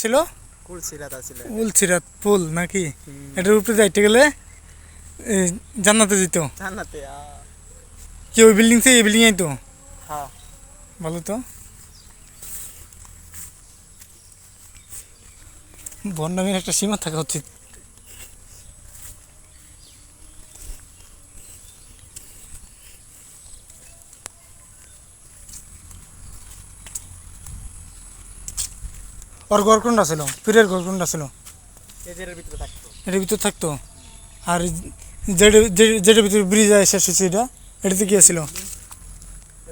ছিল কুলসিরাত আছিল উলছিরাত পুল নাকি? এটার উপরে যাইতে গেলে জান্নাতে যেত। জান্নাতে কি ওই বিল্ডিং থেকে এই বিল্ডিং আইতো? হ্যাঁ ভালো তো। বন্যামীর একটা সীমা থাকা উচিত। ওর ঘর কোনটা ছিল? পীরের ঘর কোনটা ছিল? এদের ভিতরে থাকতো। এটার ভিতর থাকতো। আর যেটার ভিতরে ব্রিজ আছে শেষ হচ্ছে এটাতে কি ছিল?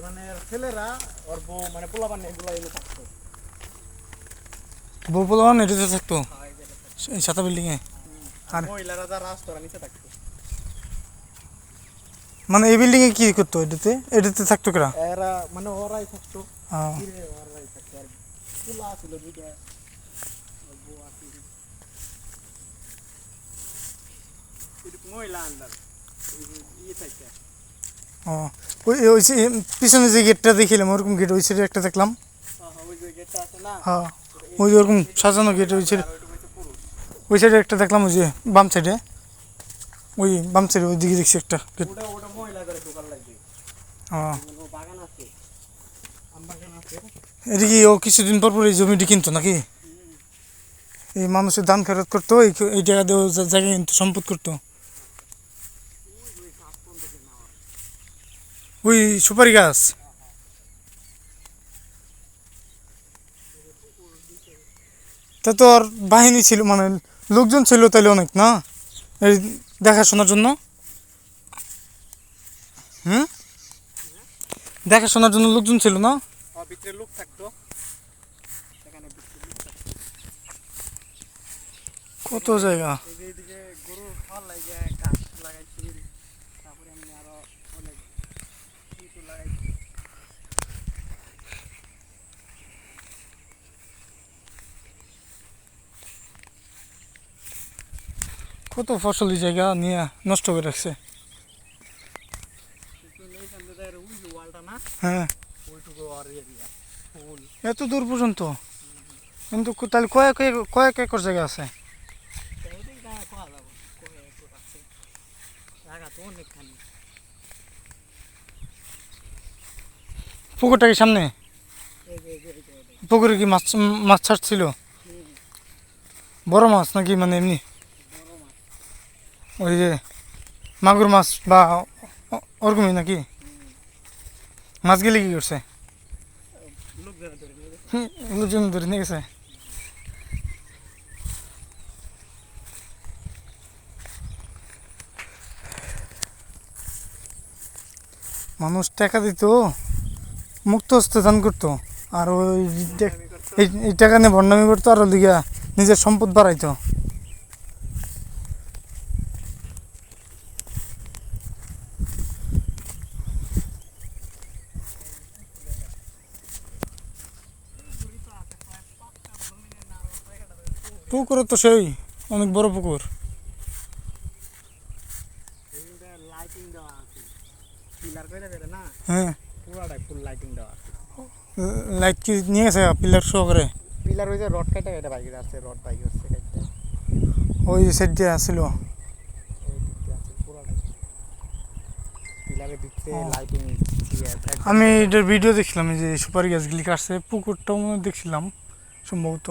মানে ছেলেরা ওর বউ মানে পোলাপান এগুলো এগুলো থাকতো। বউ পোলাপান এটাতে থাকতো এই সাদা বিল্ডিং এ। আর মহিলারা যারা আসতো ওরা নিচে থাকতো। মানে এই বিল্ডিং এ কি করতো? এটাতে থাকতো কেরা? এরা মানে ওরাই থাকতো। হ্যাঁ ওরাই থাকতো আর পোলা ছিল দুইটা বউ আছিল। মহিলা আন্ডার ইয়ে থাকে। ও ওই পিছনে যে গেটটা দেখিলাম ওরকম গেট ওই সাইডে একটা দেখলাম। ওই যে গেটটা আছে না, হ্যাঁ ওই যে ওরকম সাজানো গেট ওই সাইডে একটা দেখলাম। ওই যে বাম সাইডে ওই বাম সাইডে ওই দিকে দেখছি একটা গেট। ওটা মহিলা করে ঢোকার লাগবে। হ্যাঁ বাগান আছে, আম বাগান আছে। এটা কি ও কিছুদিন পর পর এই জমিটি কিনতো নাকি? এই মানুষের দান খরচ করতো এই টাকা দিয়ে জায়গা কিন্তু সম্পদ করতো। ওই সুপারি গাছ। তা তো আর বাহিনী ছিল মানে লোকজন ছিল তাইলে অনেক না এই দেখাশোনার জন্য। হুম দেখাশোনার জন্য লোকজন ছিল না? ভিতরে লোক থাকতো। সেখানে কত জায়গা। এইদিকে গরুর ফল লাগে গাছ লাগাইছি, তারপরে এমনি আরো অনেক কিছু লাগাইছি। কত ফসলি জায়গা নিয়ে নষ্ট করে রাখছে। হ্যাঁ এত দূর পর্যন্ত কিন্তু তাহলে কয়েক একর জায়গা আছে। পুকুরটা কি সামনে? পুকুরে কি মাছ মাছ ছাড়ছিল? বড় মাছ নাকি মানে এমনি ওই যে মাগুর মাছ বা ওরকমই নাকি? মাছ গেলে কি করছে? লোকজন ধরে নিয়ে গেছে। মানুষ টাকা দিত, মুক্ত হস্তে দান করতো। আর ওই এই টাকা নিয়ে ভণ্ডামি করতো আর ওদিকে নিজের সম্পদ বাড়াইতো। পুকুর তো সেই অনেক বড় পুকুর। হ্যাঁ লাইট কি নিয়ে গেছে পিলার শো করে? পিলার ওই যে রড কাটা এটা বাইকের আছে, রড বাইক আছে ওই সাইড দিয়ে আসছিল। আমি এটার ভিডিও দেখছিলাম যে সুপারি গাছগুলি কাটছে, পুকুরটাও মনে দেখছিলাম সম্ভবত।